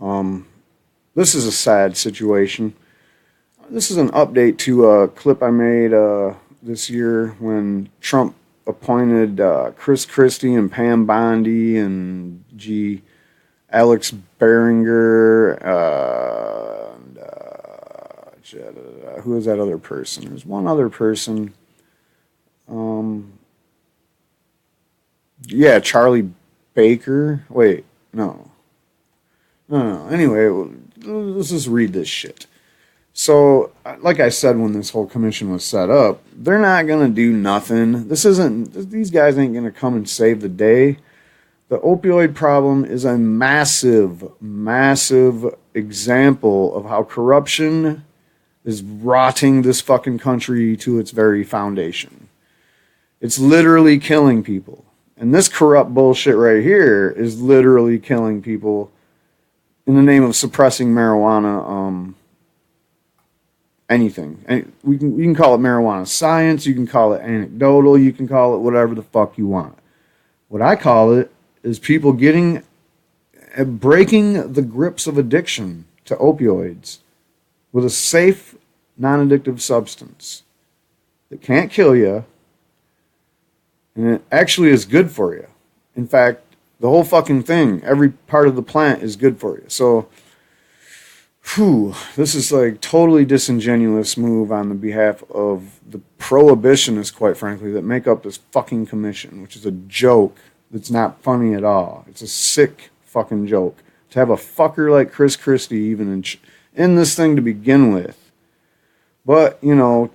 This is a sad situation. This is an update to a clip I made this year when Trump appointed Christie and Pam Bondi and Alex Beringer. Who is that other person? There's one other person. Charlie Baker. Wait, no. Anyway, let's just read this shit. So, like I said when this whole commission was set up, they're not going to do nothing. These guys ain't going to come and save the day. The opioid problem is a massive, massive example of how corruption is rotting this fucking country to its very foundation. It's literally killing people. And this corrupt bullshit right here is literally killing people in the name of suppressing marijuana, anything. You can call it marijuana science, you can call it anecdotal, you can call it whatever the fuck you want. What I call it is people breaking the grips of addiction to opioids with a safe, non-addictive substance that can't kill you, and it actually is good for you. In fact, the whole fucking thing, every part of the plant is good for you. So, this is like totally disingenuous move on the behalf of the prohibitionists, quite frankly, that make up this fucking commission, which is a joke that's not funny at all. It's a sick fucking joke. To have a fucker like Christie even in this thing to begin with. But,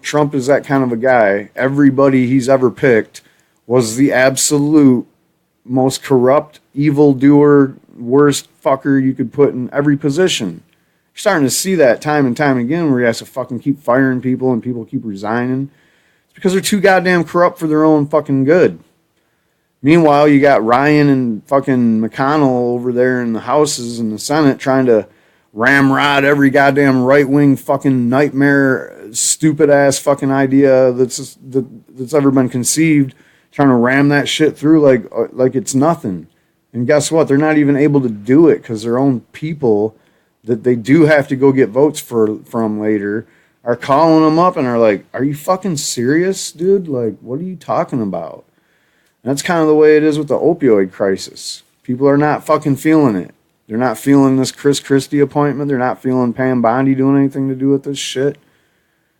Trump is that kind of a guy. Everybody he's ever picked was the absolute most corrupt, evildoer, worst fucker you could put in every position. You're starting to see that time and time again where he has to fucking keep firing people and people keep resigning. It's because they're too goddamn corrupt for their own fucking good. Meanwhile, you got Ryan and fucking McConnell over there in the houses and the Senate trying to ramrod every goddamn right-wing fucking nightmare, stupid-ass fucking idea that's ever been conceived, trying to ram that shit through like it's nothing. And guess what? They're not even able to do it because their own people that they do have to go get votes from later are calling them up and are like, are you fucking serious, dude? Like, what are you talking about? And that's kind of the way it is with the opioid crisis. People are not fucking feeling it. They're not feeling this Christie appointment. They're not feeling Pam Bondi doing anything to do with this shit.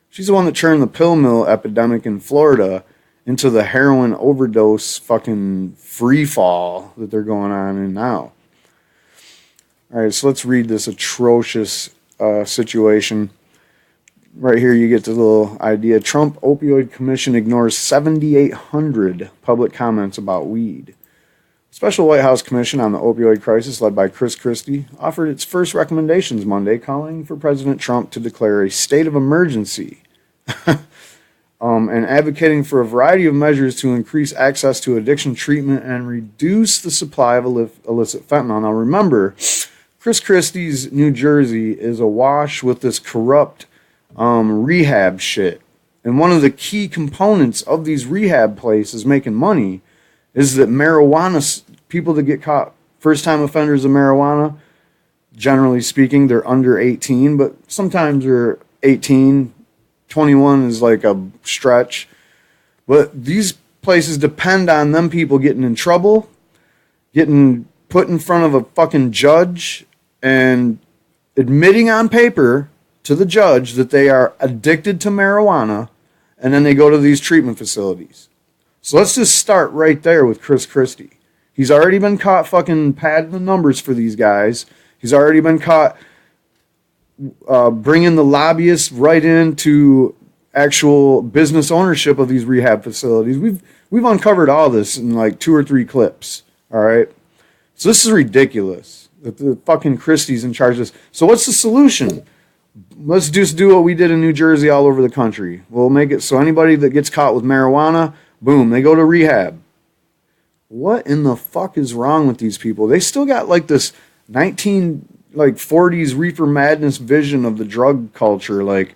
She's the one that turned the pill mill epidemic in Florida into the heroin overdose fucking free fall that they're going on in now. All right, so let's read this atrocious situation. Right here you get the little idea. Trump Opioid Commission ignores 7,800 public comments about weed. Special White House Commission on the Opioid Crisis, led by Christie, offered its first recommendations Monday, calling for President Trump to declare a state of emergency and advocating for a variety of measures to increase access to addiction treatment and reduce the supply of illicit fentanyl. Now remember, Christie's New Jersey is awash with this corrupt rehab shit. And one of the key components of these rehab places making money is that marijuana, people that get caught, first-time offenders of marijuana, generally speaking, they're under 18, but sometimes they're 18. 21 is like a stretch. But these places depend on them people getting in trouble, getting put in front of a fucking judge, and admitting on paper to the judge that they are addicted to marijuana, and then they go to these treatment facilities. So let's just start right there with Christie. He's already been caught fucking padding the numbers for these guys. He's already been caught bringing the lobbyists right into actual business ownership of these rehab facilities. We've uncovered all this in like 2 or 3 clips. All right. So this is ridiculous that the fucking Christie's in charge of this. So what's the solution? Let's just do what we did in New Jersey all over the country. We'll make it so anybody that gets caught with marijuana, boom, they go to rehab. What in the fuck is wrong with these people? They still got like this 40s reefer madness vision of the drug culture. Like,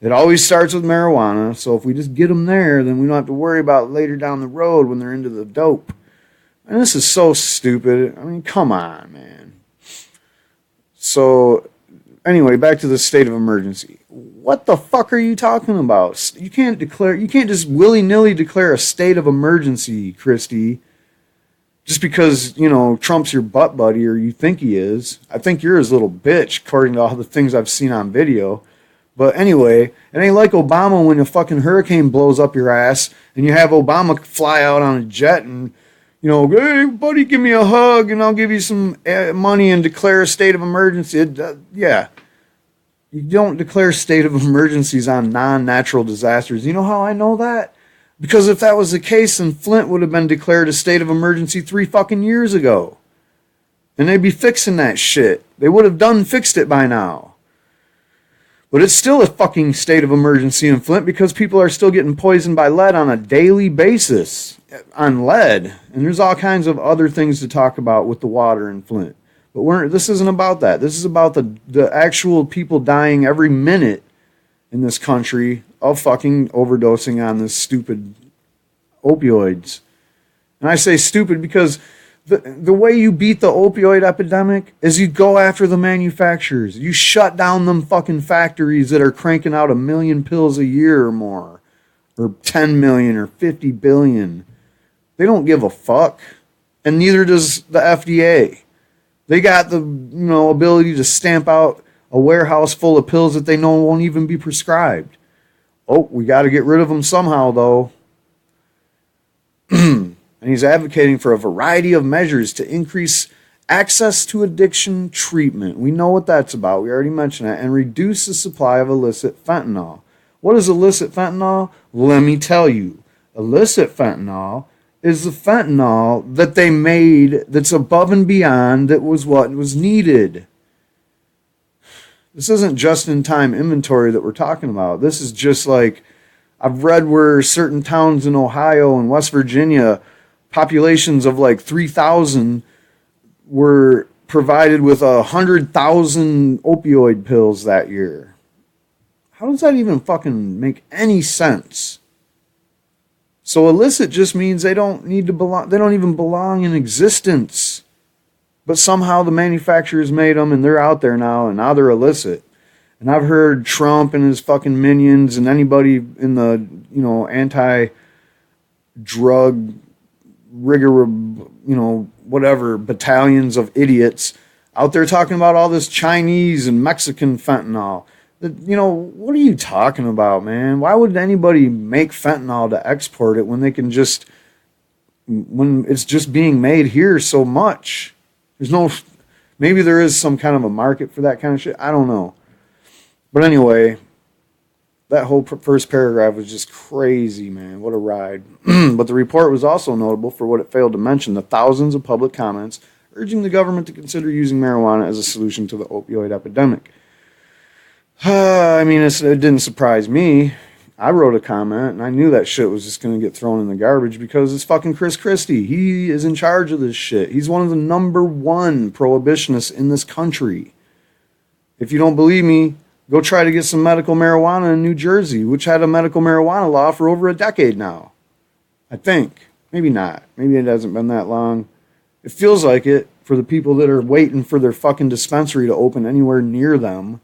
it always starts with marijuana, so if we just get them there, then we don't have to worry about later down the road when they're into the dope. And this is so stupid. I mean, come on, man. So anyway, back to the state of emergency. What the fuck are you talking about? You can't just willy-nilly declare a state of emergency, Christie, just because, Trump's your butt buddy, or you think he is. I think you're his little bitch, according to all the things I've seen on video. But anyway, it ain't like Obama when a fucking hurricane blows up your ass and you have Obama fly out on a jet and, hey, buddy, give me a hug and I'll give you some money and declare a state of emergency. Yeah. You don't declare state of emergencies on non-natural disasters. You know how I know that? Because if that was the case, then Flint would have been declared a state of emergency 3 fucking years ago. And they'd be fixing that shit. They would have fixed it by now. But it's still a fucking state of emergency in Flint because people are still getting poisoned by lead on a daily basis. On lead. And there's all kinds of other things to talk about with the water in Flint. But this isn't about that. This is about the actual people dying every minute in this country of fucking overdosing on this stupid opioids. And I say stupid because the way you beat the opioid epidemic is you go after the manufacturers. You shut down them fucking factories that are cranking out 1 million pills a year or more, or 10 million or 50 billion. They don't give a fuck, and neither does the FDA. They got the ability to stamp out a warehouse full of pills that they know won't even be prescribed. Oh, we got to get rid of them somehow, though. And he's advocating for a variety of measures to increase access to addiction treatment. We know what that's about. We already mentioned that. And reduce the supply of illicit fentanyl. What is illicit fentanyl? Let me tell you. Illicit fentanyl is the fentanyl that they made that's above and beyond that was what was needed. This isn't just-in-time inventory that we're talking about. This is just like, I've read where certain towns in Ohio and West Virginia, populations of like 3,000 were provided with 100,000 opioid pills that year. How does that even fucking make any sense? So illicit just means they don't need to belong. They don't even belong in existence. But somehow the manufacturers made them, and they're out there now, and now they're illicit. And I've heard Trump and his fucking minions and anybody in the anti-drug rigor, whatever battalions of idiots out there talking about all this Chinese and Mexican fentanyl. What are you talking about, man? Why would anybody make fentanyl to export it when it's just being made here so much? Maybe there is some kind of a market for that kind of shit. I don't know. But anyway, that whole first paragraph was just crazy, man. What a ride. But the report was also notable for what it failed to mention: the thousands of public comments urging the government to consider using marijuana as a solution to the opioid epidemic. It didn't surprise me. I wrote a comment, and I knew that shit was just going to get thrown in the garbage because it's fucking Chris Christie. He is in charge of this shit. He's one of the number one prohibitionists in this country. If you don't believe me, go try to get some medical marijuana in New Jersey, which had a medical marijuana law for over a decade now. I think. Maybe not. Maybe it hasn't been that long. It feels like it for the people that are waiting for their fucking dispensary to open anywhere near them.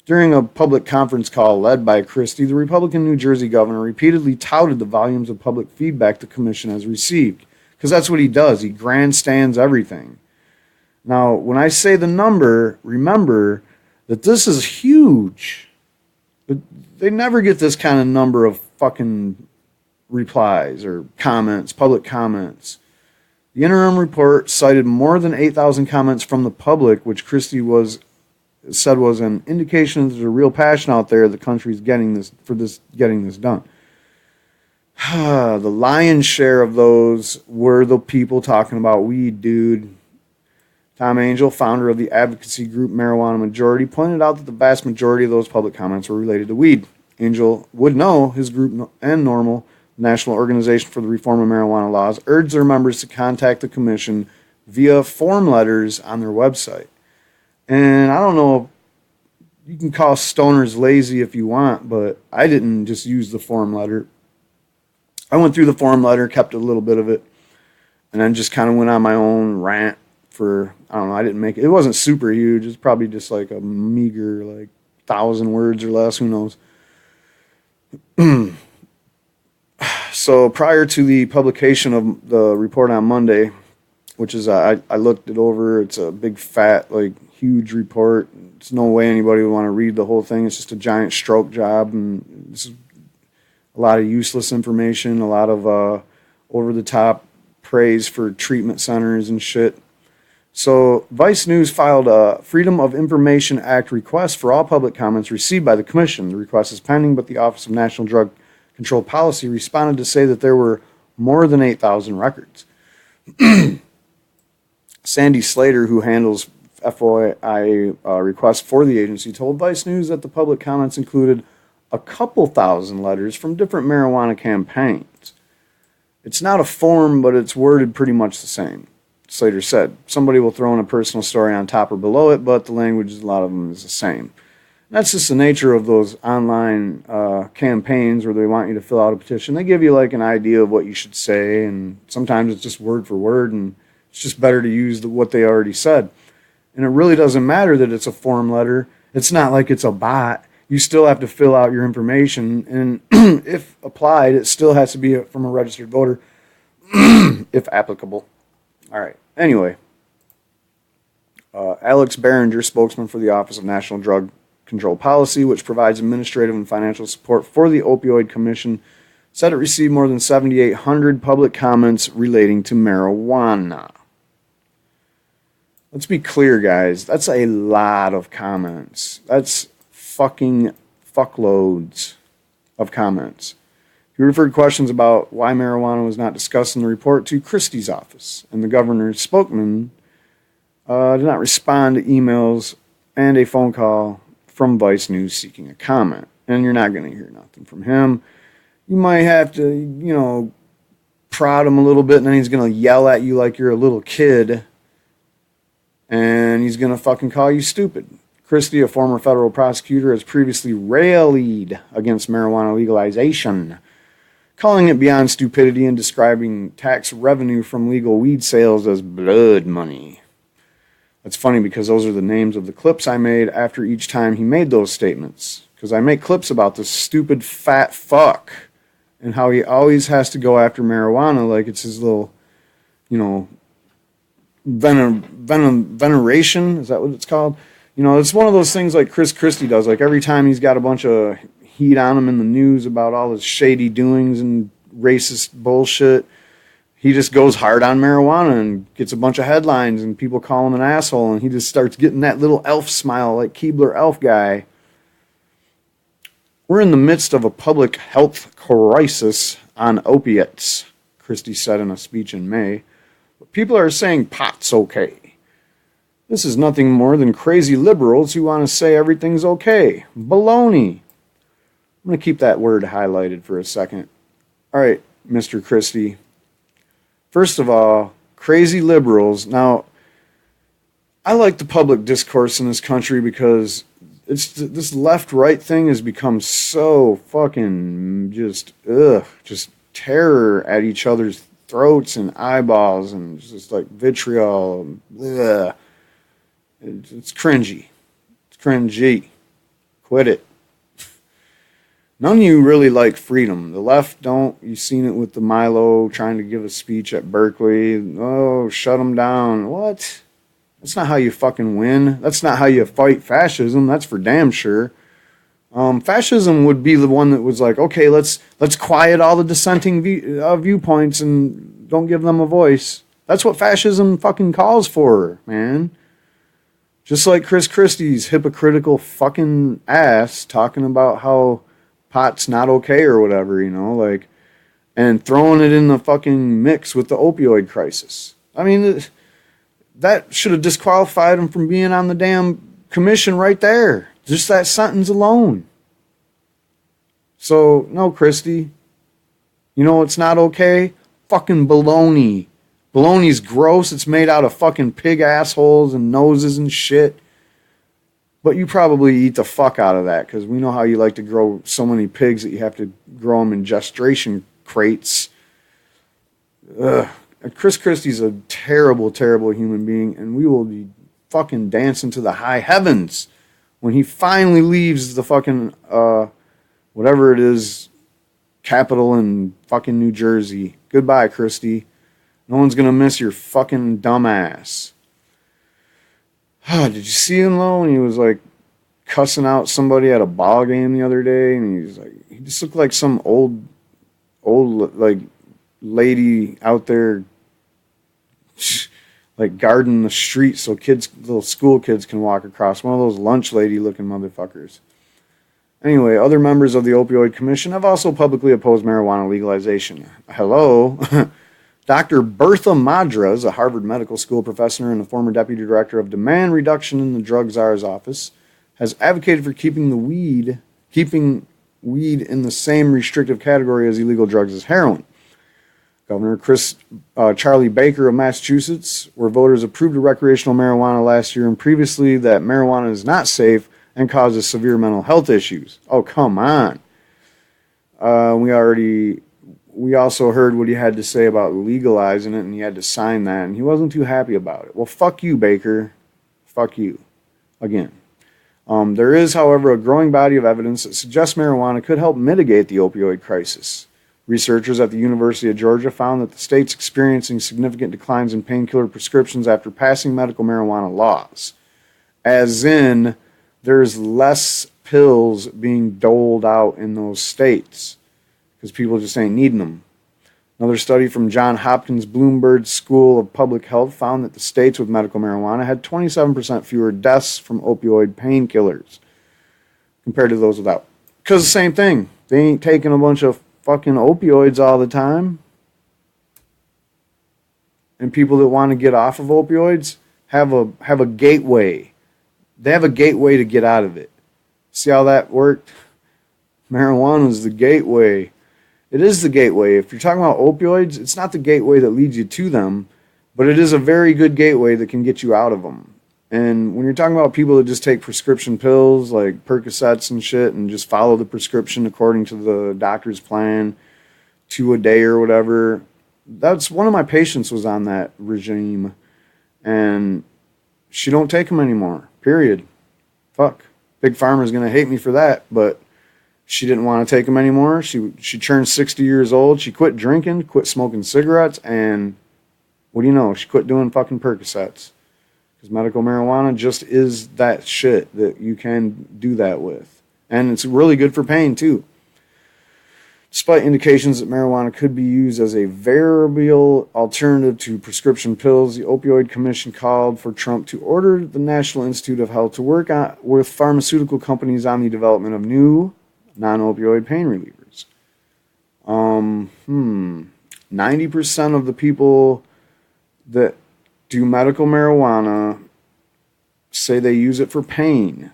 During a public conference call led by Christie, the Republican New Jersey governor repeatedly touted the volumes of public feedback the commission has received. Because that's what he does. He grandstands everything. Now, when I say the number, remember that this is huge. They never get this kind of number of fucking replies or comments, public comments. The interim report cited more than 8,000 comments from the public, which Christie said was an indication that there's a real passion out there the country's getting this done. The lion's share of those were the people talking about weed, dude. Tom Angel, founder of the advocacy group Marijuana Majority, pointed out that the vast majority of those public comments were related to weed. Angel would know his group and NORML, the National Organization for the Reform of Marijuana Laws, urged their members to contact the commission via form letters on their website. And I don't know, you can call stoners lazy if you want, but I didn't just use the form letter. I went through the form letter, kept a little bit of it, and then just kind of went on my own rant for, I don't know, I didn't make it. It wasn't super huge. It's probably just like a meager, like 1,000 words or less. Who knows? So prior to the publication of the report on Monday, which is, I looked it over. It's a big, fat, like, huge report. There's no way anybody would want to read the whole thing. It's just a giant stroke job, and it's a lot of useless information, a lot of over-the-top praise for treatment centers and shit. So Vice News filed a Freedom of Information Act request for all public comments received by the Commission. The request is pending, but the Office of National Drug Control Policy responded to say that there were more than 8,000 records. Sandy Slater, who handles FOIA requests for the agency, told Vice News that the public comments included a couple thousand letters from different marijuana campaigns. It's not a form, but it's worded pretty much the same. Slater said, somebody will throw in a personal story on top or below it, but the language, a lot of them, is the same. And that's just the nature of those online campaigns where they want you to fill out a petition. They give you like an idea of what you should say, and sometimes it's just word for word, and it's just better to use what they already said. And it really doesn't matter that it's a form letter. It's not like it's a bot. You still have to fill out your information, and if applied, it still has to be from a registered voter, if applicable. All right. Anyway, Alex Behringer, spokesman for the Office of National Drug Control Policy, which provides administrative and financial support for the Opioid Commission, said it received more than 7,800 public comments relating to marijuana. Let's be clear, guys. That's a lot of comments. That's fucking fuckloads of comments. He referred questions about why marijuana was not discussed in the report to Christie's office, and the governor's spokesman did not respond to emails and a phone call from Vice News seeking a comment. And you're not going to hear nothing from him. You might have to, prod him a little bit, and then he's going to yell at you like you're a little kid, and he's going to fucking call you stupid. Christie, a former federal prosecutor, has previously rallied against marijuana legalization, calling it beyond stupidity and describing tax revenue from legal weed sales as blood money. That's funny because those are the names of the clips I made after each time he made those statements. Because I make clips about this stupid fat fuck and how he always has to go after marijuana like it's his little, veneration. Is that what it's called? It's one of those things like Christie does. Like every time he's got a bunch of heat on him in the news about all his shady doings and racist bullshit, he just goes hard on marijuana and gets a bunch of headlines and people call him an asshole, and he just starts getting that little elf smile like Keebler Elf guy. We're in the midst of a public health crisis on opiates, Christie said in a speech in May. But people are saying pot's okay. This is nothing more than crazy liberals who want to say everything's okay. Baloney. I'm going to keep that word highlighted for a second. All right, Mr. Christie. First of all, crazy liberals. Now, I like the public discourse in this country because this left-right thing has become so fucking just terror at each other's throats and eyeballs and just like vitriol. Ugh. It's cringy. It's cringy. Quit it. None of you really like freedom. The left don't. You've seen it with the Milo trying to give a speech at Berkeley. Oh, shut them down. What? That's not how you fucking win. That's not how you fight fascism. That's for damn sure. Fascism would be the one that was like, okay, let's quiet all the dissenting viewpoints and don't give them a voice. That's what fascism fucking calls for, man. Just like Christie's hypocritical fucking ass talking about how pot's not okay or whatever, and throwing it in the fucking mix with the opioid crisis. I mean, that should have disqualified him from being on the damn commission right there. Just that sentence alone. So, no, Christie. It's not okay? Fucking baloney. Baloney's gross. It's made out of fucking pig assholes and noses and shit. But you probably eat the fuck out of that because we know how you like to grow so many pigs that you have to grow them in gestation crates. Ugh. Chris Christie's a terrible, terrible human being, and we will be fucking dancing to the high heavens when he finally leaves the fucking, whatever it is, capital in fucking New Jersey. Goodbye, Christie. No one's gonna miss your fucking dumbass. Did you see him though when he was like cussing out somebody at a ball game the other day? And he just looked like some old like lady out there like guarding the street so little school kids can walk across. One of those lunch lady looking motherfuckers. Anyway, other members of the Opioid Commission have also publicly opposed marijuana legalization. Hello? Dr. Bertha Madras, a Harvard Medical School professor and a former deputy director of demand reduction in the drug czar's office, has advocated for keeping weed in the same restrictive category as illegal drugs as heroin. Governor Charlie Baker of Massachusetts, where voters approved of recreational marijuana last year, and previously that marijuana is not safe and causes severe mental health issues. Oh, come on. We also heard what he had to say about legalizing it, and he had to sign that, and he wasn't too happy about it. Well, fuck you, Baker. Fuck you. Again. There is, however, a growing body of evidence that suggests marijuana could help mitigate the opioid crisis. Researchers at the University of Georgia found that the state's experiencing significant declines in painkiller prescriptions after passing medical marijuana laws. As in, there's less pills being doled out in those states because people just ain't needing them. Another study from Johns Hopkins Bloomberg School of Public Health found that the states with medical marijuana had 27% fewer deaths from opioid painkillers compared to those without. Because the same thing. They ain't taking a bunch of fucking opioids all the time. And people that want to get off of opioids have a gateway. They have a gateway to get out of it. See how that worked? Marijuana is the gateway. It is the gateway. If you're talking about opioids, it's not the gateway that leads you to them, but it is a very good gateway that can get you out of them. And when you're talking about people that just take prescription pills like Percocets and shit and just follow the prescription according to the doctor's plan, 2 a day or whatever, that's one of my patients was on that regime, and she don't take them anymore, period. Fuck. Big Pharma's going to hate me for that, but she didn't want to take them anymore. She turned 60 years old. She quit drinking, quit smoking cigarettes, and what do you know? She quit doing fucking Percocets. Because medical marijuana just is that shit that you can do that with. And it's really good for pain, too. Despite indications that marijuana could be used as a variable alternative to prescription pills, the Opioid Commission called for Trump to order the National Institute of Health to work with pharmaceutical companies on the development of new non-opioid pain relievers. 90% of the people that do medical marijuana say they use it for pain.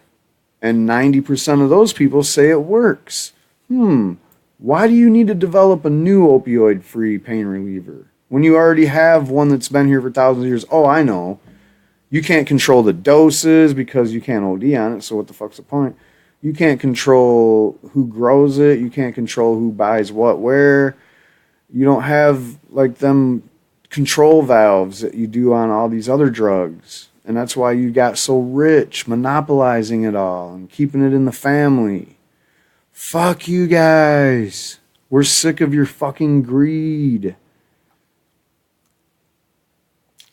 And 90% of those people say it works. Why do you need to develop a new opioid-free pain reliever when you already have one that's been here for thousands of years? Oh, I know. You can't control the doses because you can't OD on it, so what the fuck's the point? You can't control who grows it. You can't control who buys what where. You don't have like them control valves that you do on all these other drugs. And that's why you got so rich, monopolizing it all and keeping it in the family. Fuck you guys. We're sick of your fucking greed.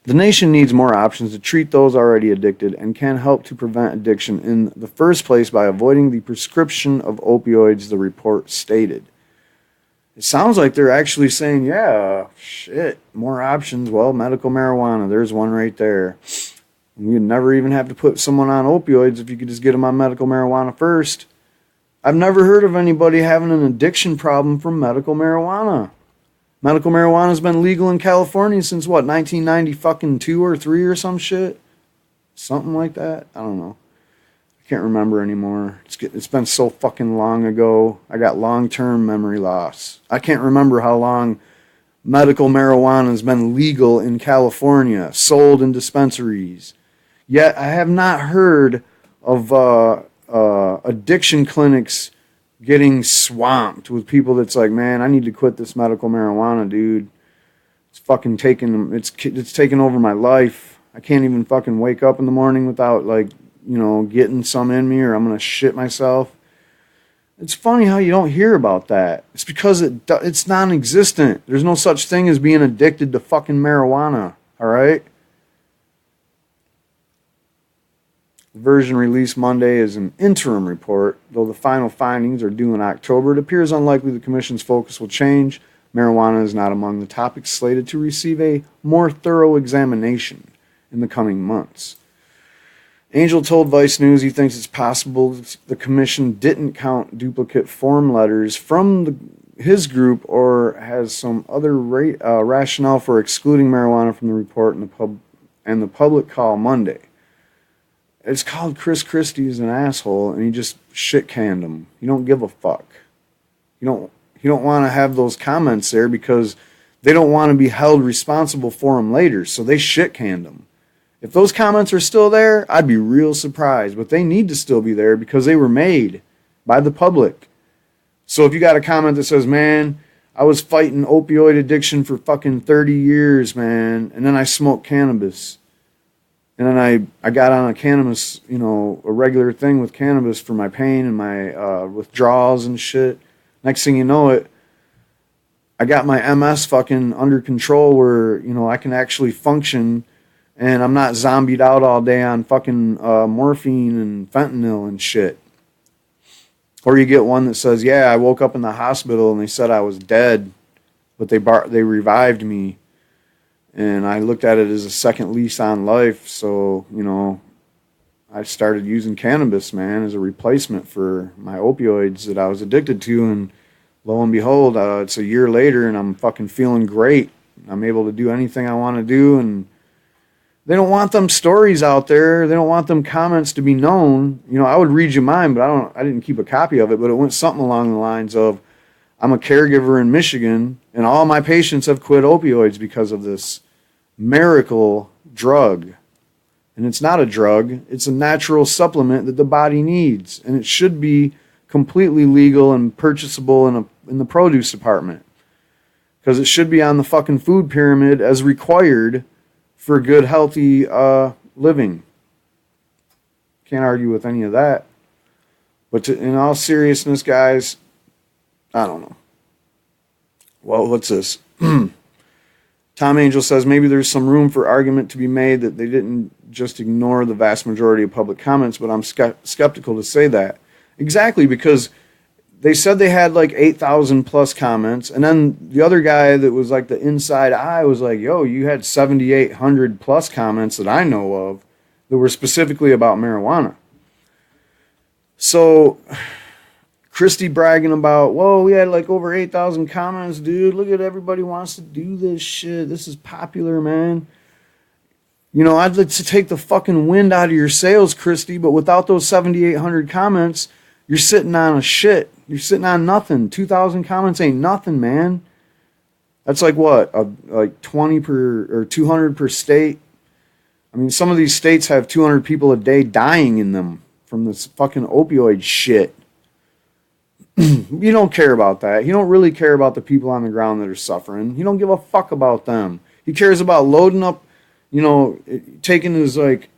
The nation needs more options to treat those already addicted and can help to prevent addiction in the first place by avoiding the prescription of opioids, the report stated. It sounds like they're actually saying, yeah, shit, more options. Well, medical marijuana, there's one right there. You'd never even have to put someone on opioids if you could just get them on medical marijuana first. I've never heard of anybody having an addiction problem from medical marijuana. Medical marijuana has been legal in California since what, 1992 or 3 or some shit? Something like that? I don't know. I can't remember anymore. It's been so fucking long ago. I got long-term memory loss. I can't remember how long medical marijuana has been legal in California, sold in dispensaries. Yet I have not heard of addiction clinics getting swamped with people that's like, man, I need to quit this medical marijuana, dude. It's fucking taking, it's taking over my life. I can't even fucking wake up in the morning without, like, you know, getting some in me, or I'm going to shit myself. It's funny how you don't hear about that. It's because it's non-existent. There's no such thing as being addicted to fucking marijuana, all right? The version released Monday is an interim report. Though the final findings are due in October, it appears unlikely the Commission's focus will change. Marijuana is not among the topics slated to receive a more thorough examination in the coming months. Angel told Vice News he thinks it's possible the Commission didn't count duplicate form letters from his group or has some other rationale for excluding marijuana from the report and the public call Monday. It's called Christie is an asshole, and he just shit-canned him. You don't give a fuck. You don't want to have those comments there because they don't want to be held responsible for them later, so they shit-canned him. If those comments are still there, I'd be real surprised, but they need to still be there because they were made by the public. So if you got a comment that says, man, I was fighting opioid addiction for fucking 30 years, man, and then I smoked cannabis. And then I got on a cannabis, you know, a regular thing with cannabis for my pain and my withdrawals and shit. Next thing you know it, I got my MS fucking under control where, you know, I can actually function and I'm not zombied out all day on fucking morphine and fentanyl and shit. Or you get one that says, yeah, I woke up in the hospital and they said I was dead, but they revived me. And I looked at it as a second lease on life. So, you know, I started using cannabis, man, as a replacement for my opioids that I was addicted to. And lo and behold, it's a year later and I'm fucking feeling great. I'm able to do anything I want to do. And they don't want them stories out there. They don't want them comments to be known. You know, I would read you mine, but I didn't keep a copy of it. But it went something along the lines of, I'm a caregiver in Michigan, and all my patients have quit opioids because of this miracle drug. And it's not a drug. It's a natural supplement that the body needs. And it should be completely legal and purchasable in the produce department. Because it should be on the fucking food pyramid as required for good, healthy living. Can't argue with any of that. But in all seriousness, guys, I don't know. Well, what's this? Tom Angel says maybe there's some room for argument to be made that they didn't just ignore the vast majority of public comments, but I'm skeptical to say that. Exactly, because they said they had like 8,000 plus comments, and then the other guy that was like the inside eye was like, yo, you had 7,800 plus comments that I know of that were specifically about marijuana. So Christie bragging about, whoa, we had like over 8,000 comments, dude. Look at everybody wants to do this shit. This is popular, man. You know, I'd like to take the fucking wind out of your sails, Christie, but without those 7,800 comments, you're sitting on a shit. You're sitting on nothing. 2,000 comments ain't nothing, man. That's like what? Like 20 per or 200 per state. I mean, some of these states have 200 people a day dying in them from this fucking opioid shit. You don't care about that. You don't really care about the people on the ground that are suffering. You don't give a fuck about them. He cares about loading up, you know, taking his like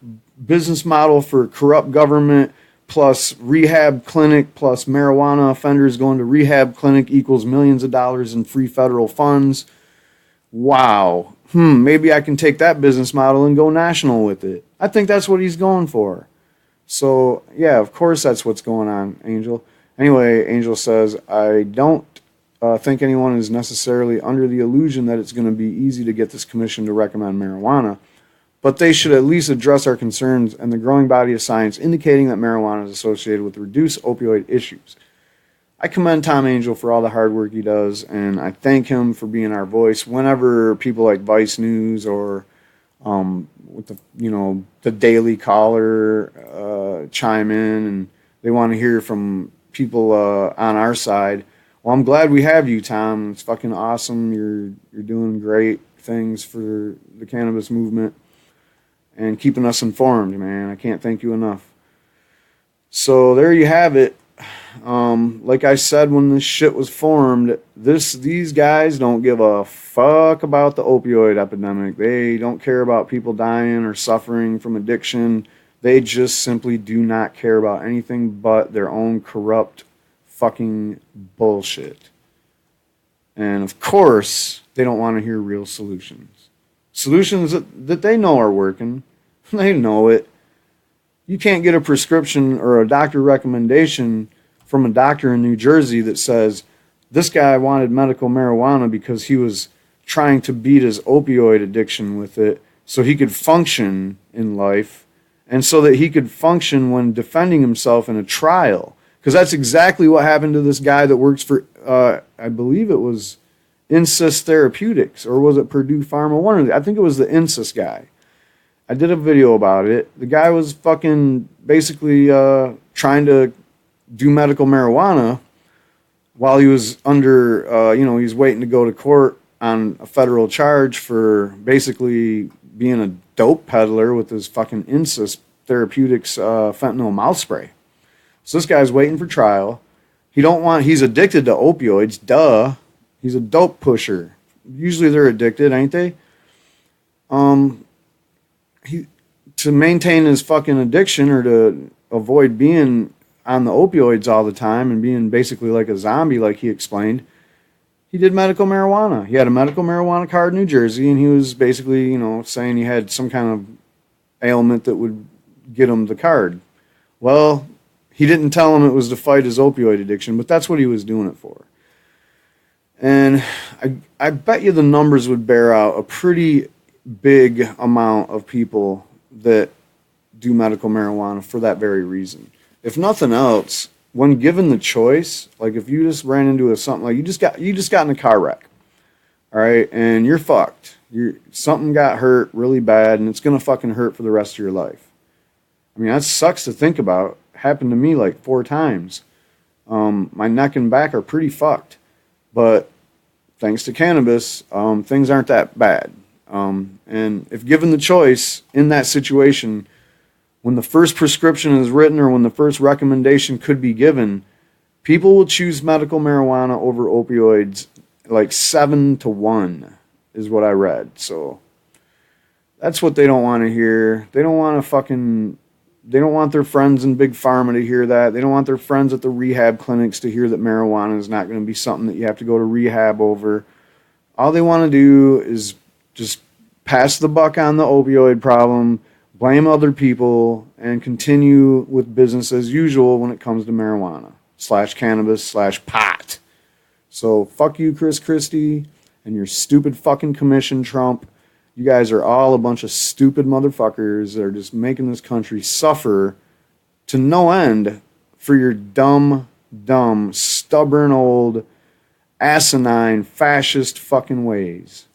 business model for corrupt government plus rehab clinic plus marijuana offenders going to rehab clinic equals millions of dollars in free federal funds. Wow. Maybe I can take that business model and go national with it. I think that's what he's going for. So, yeah, of course that's what's going on, Angel. Anyway, Angel says, I don't think anyone is necessarily under the illusion that it's going to be easy to get this commission to recommend marijuana, but they should at least address our concerns and the growing body of science indicating that marijuana is associated with reduced opioid issues. I commend Tom Angel for all the hard work he does, and I thank him for being our voice whenever people like Vice News or with the Daily Caller chime in and they want to hear from people on our side. Well, I'm glad we have you, Tom. It's fucking awesome. You're doing great things for the cannabis movement and keeping us informed, man. I can't thank you enough. So there you have it. like I said when this shit was formed, these guys don't give a fuck about the opioid epidemic. They don't care about people dying or suffering from addiction. They just simply do not care about anything but their own corrupt fucking bullshit. And of course, they don't want to hear real solutions. Solutions that they know are working. They know it. You can't get a prescription or a doctor recommendation from a doctor in New Jersey that says this guy wanted medical marijuana because he was trying to beat his opioid addiction with it so he could function in life and so that he could function when defending himself in a trial. Because that's exactly what happened to this guy that works for, I believe it was Insys Therapeutics, or was it Purdue Pharma? I think it was the Insys guy. I did a video about it. The guy was fucking basically trying to do medical marijuana while he was under, he was waiting to go to court on a federal charge for basically being a dope peddler with his fucking Insys Therapeutics fentanyl mouth spray. So this guy's waiting for trial. He's addicted to opioids, duh. He's a dope pusher. Usually they're addicted, ain't they? To maintain his fucking addiction or to avoid being on the opioids all the time and being basically like a zombie, like he explained, he did medical marijuana. He had a medical marijuana card in New Jersey, and he was basically, saying he had some kind of ailment that would get him the card. Well, he didn't tell him it was to fight his opioid addiction, but that's what he was doing it for. And I bet you the numbers would bear out a pretty big amount of people that do medical marijuana for that very reason. If nothing else, when given the choice, like if you just ran into something like you just got in a car wreck, all right, and you're fucked. Something got hurt really bad, and it's gonna fucking hurt for the rest of your life. I mean, that sucks to think about. Happened to me like 4 times. My neck and back are pretty fucked, but thanks to cannabis, things aren't that bad. And if given the choice in that situation, when the first prescription is written or when the first recommendation could be given, people will choose medical marijuana over opioids like 7-1 is what I read. So that's what they don't want to hear. They don't want their friends in Big Pharma to hear that. They don't want their friends at the rehab clinics to hear that marijuana is not going to be something that you have to go to rehab over. All they want to do is just pass the buck on the opioid problem, blame other people, and continue with business as usual when it comes to marijuana / cannabis / pot. So fuck you, Christie, and your stupid fucking commission, Trump. You guys are all a bunch of stupid motherfuckers that are just making this country suffer to no end for your dumb, stubborn, old, asinine, fascist fucking ways.